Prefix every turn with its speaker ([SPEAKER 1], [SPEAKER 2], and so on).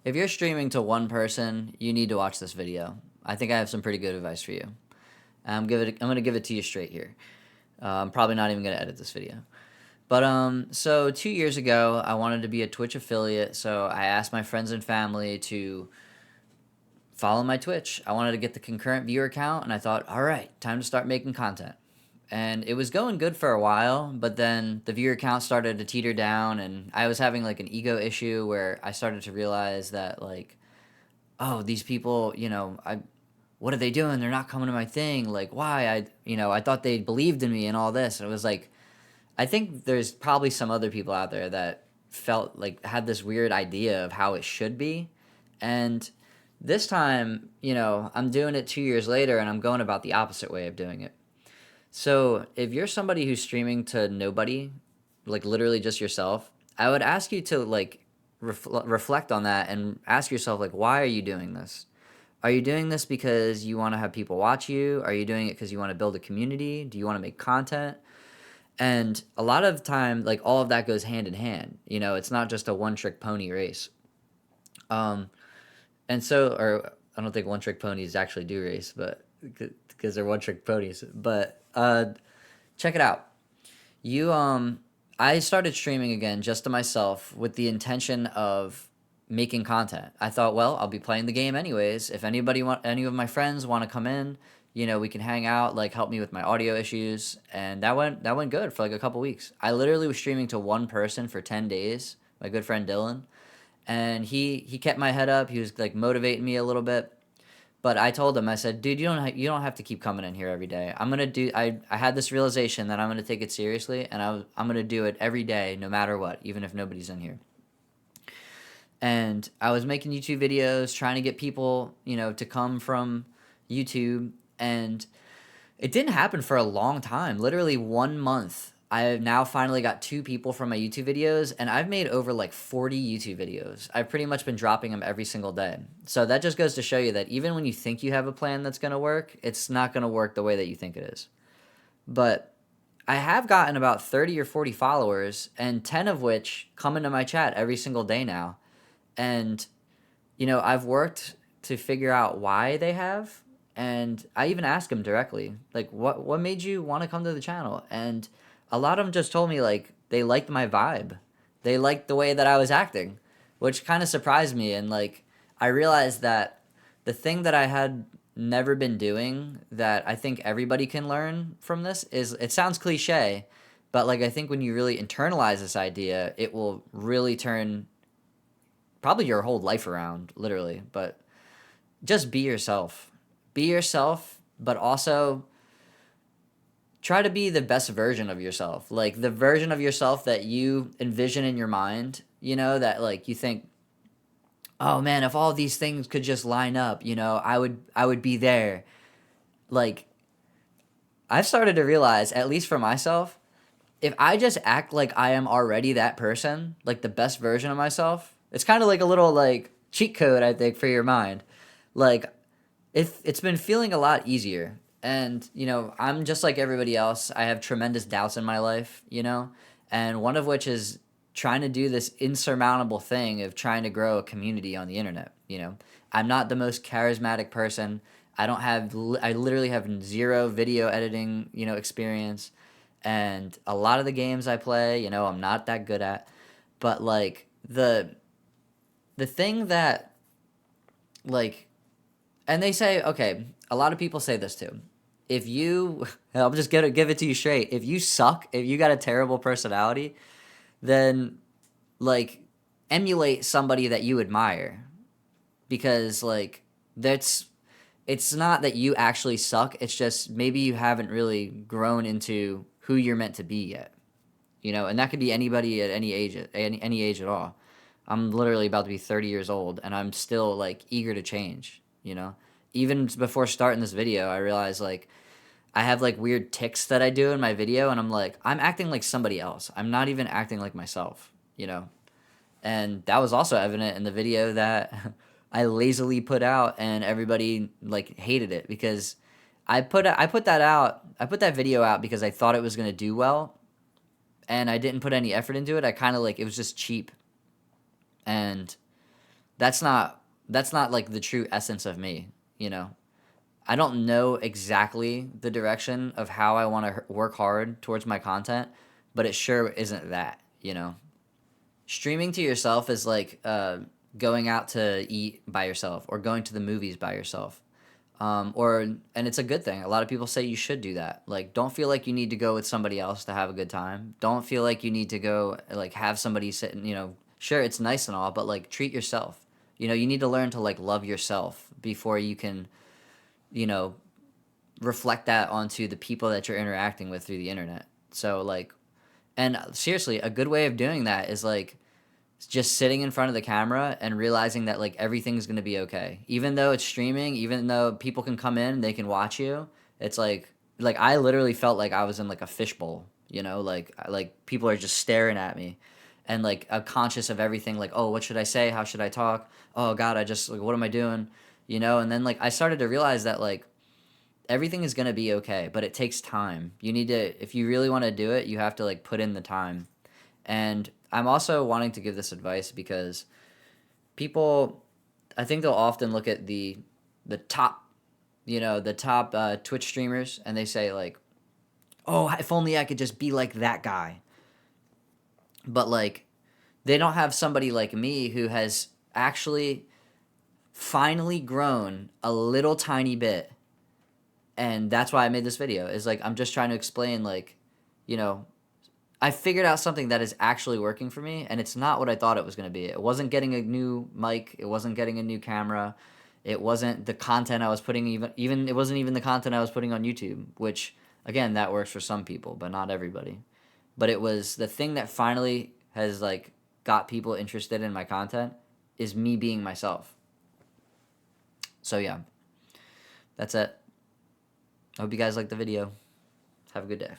[SPEAKER 1] If you're streaming to one person, you need to watch this video. I think I have some pretty good advice for you. I'm gonna give it to you straight here. I'm probably not even gonna edit this video. But so 2 years ago, I wanted to be a Twitch affiliate, so I asked my friends and family to follow my Twitch. I wanted to get the concurrent viewer count, and I thought, all right, time to start making content. And it was going good for a while, but then the viewer count started to teeter down, and I was having like an ego issue where I started to realize that like, oh, these people, what are they doing? They're not coming to my thing. Like, why? I thought they believed in me and all this. And it was like, I think there's probably some other people out there that felt like had this weird idea of how it should be. And this time, I'm doing it 2 years later and I'm going about the opposite way of doing it. So if you're somebody who's streaming to nobody, like literally just yourself, I would ask you to like reflect on that and ask yourself like, why are you doing this? Are you doing this because you want to have people watch you? Are you doing it because you want to build a community? Do you want to make content? And a lot of time, like all of that goes hand in hand. It's not just a one trick pony race. Um, or I don't think one trick ponies actually do race, but because they're one trick ponies. But check it out. You I started streaming again just to myself with the intention of making content. I thought, well, I'll be playing the game anyways. If any of my friends want to come in, we can hang out, like help me with my audio issues, and that went good for like a couple weeks. I literally was streaming to one person for 10 days, my good friend Dylan, and he kept my head up. He was like motivating me a little bit. But I told him, I said, dude, you don't have to keep coming in here every day. I had this realization that I'm gonna take it seriously, and I'm gonna do it every day, no matter what, even if nobody's in here. And I was making YouTube videos, trying to get people, to come from YouTube, and it didn't happen for a long time. Literally 1 month. I've now finally got two people from my YouTube videos, and I've made over like 40 YouTube videos. I've pretty much been dropping them every single day. So that just goes to show you that even when you think you have a plan that's going to work, it's not going to work the way that you think it is. But I have gotten about 30 or 40 followers, and 10 of which come into my chat every single day now. And, I've worked to figure out why they have. And I even asked them directly, like, what made you want to come to the channel? And a lot of them just told me, like, they liked my vibe. They liked the way that I was acting, which kind of surprised me. And, like, I realized that the thing that I had never been doing that I think everybody can learn from this is it sounds cliche, but, like, I think when you really internalize this idea, it will really turn probably your whole life around, literally. But just be yourself. Be yourself, but also try to be the best version of yourself. Like the version of yourself that you envision in your mind, that like you think, oh man, if all these things could just line up, I would be there. Like I've started to realize, at least for myself, if I just act like I am already that person, like the best version of myself, it's kind of like a little like cheat code, I think, for your mind. Like it's been feeling a lot easier. And, I'm just like everybody else. I have tremendous doubts in my life, and one of which is trying to do this insurmountable thing of trying to grow a community on the internet. I'm not the most charismatic person. I literally have zero video editing, experience. And a lot of the games I play, I'm not that good at. But like the thing that like and they say, okay, a lot of people say this too. If you, I'm just gonna give it to you straight. If you suck, if you got a terrible personality, then like emulate somebody that you admire, because like that's it's not that you actually suck. It's just maybe you haven't really grown into who you're meant to be yet. And that could be anybody at any age, at any age at all. I'm literally about to be 30 years old, and I'm still like eager to change. Even before starting this video, I realized like I have like weird tics that I do in my video, and I'm like, I'm acting like somebody else. I'm not even acting like myself. And that was also evident in the video that I lazily put out, and everybody like hated it because I put that video out because I thought it was gonna do well, and I didn't put any effort into it. I kind of like it was just cheap, and that's not like the true essence of me, you know. I don't know exactly the direction of how I want to work hard towards my content, but it sure isn't that, you know. Streaming to yourself is like going out to eat by yourself or going to the movies by yourself. And it's a good thing. A lot of people say you should do that. Like, don't feel like you need to go with somebody else to have a good time. Don't feel like you need to go like have somebody sit and, you know, sure it's nice and all, but like treat yourself. You know, you need to learn to like love yourself before you can, you know, reflect that onto the people that you're interacting with through the internet. So like, and seriously, a good way of doing that is like just sitting in front of the camera and realizing that like everything's going to be okay. Even though it's streaming, even though people can come in, they can watch you. It's like I literally felt like I was in like a fishbowl, you know, like people are just staring at me and like I'm conscious of everything like, "Oh, what should I say? How should I talk? Oh god, I just like what am I doing?" You know, and then like I started to realize that like everything is going to be okay, but it takes time. You need to if you really want to do it, you have to like put in the time. And I'm also wanting to give this advice because people, I think they'll often look at the top, you know, the top Twitch streamers, and they say like, "Oh, if only I could just be like that guy." But like, they don't have somebody like me who has actually finally grown a little tiny bit, and that's why I made this video. Is like I'm just trying to explain like, you know, I figured out something that is actually working for me, and it's not what I thought it was going to be. It wasn't getting a new mic. It wasn't getting a new camera. It wasn't the content I was putting even it wasn't even the content I was putting on YouTube, which again that works for some people, but not everybody. But it was the thing that finally has like got people interested in my content is me being myself. So yeah, that's it. I hope you guys liked the video. Have a good day.